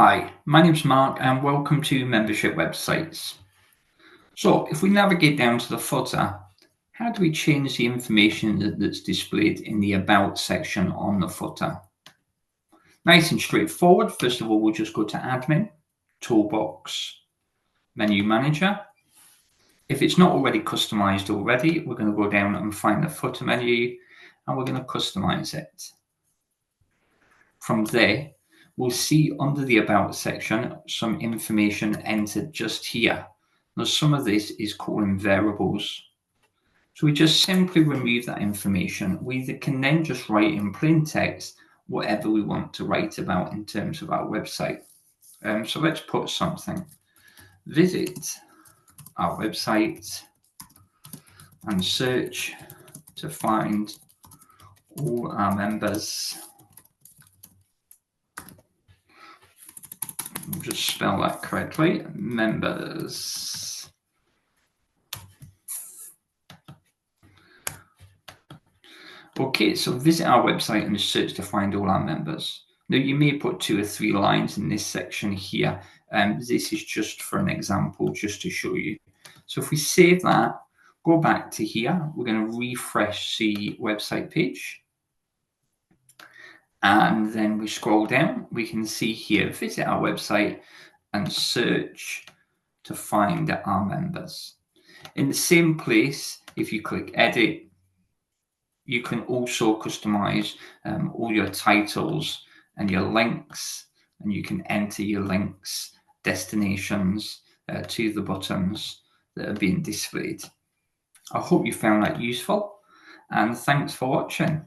Hi, my name's Mark and welcome to Membership Websites. So if we navigate down to the footer, how do we change the information that's displayed in the About section on the footer? Nice and straightforward. First of all, we'll just go to Admin Toolbox Menu Manager. If it's not already customized already, we're going to go down and find the footer menu and we're going to customize it. From there, we'll see under the About section some information entered just here. Now, some of this is calling variables. So we just simply remove that information. We can then just write in plain text whatever we want to write about in terms of our website. So let's put something. Visit our website and search to find all our members. I'll just spell that correctly. Members. Okay, so visit our website and search to find all our members. Now, you may put 2 or 3 lines in this section here. This is just for an example, just to show you. So if we save that, go back to here, we're going to refresh the website page. And then we scroll down, we can see here, visit our website and search to find our members. In the same place, if you click Edit, you can also customize all your titles and your links, and you can enter your links, destinations to the buttons that are being displayed. I hope you found that useful, and thanks for watching.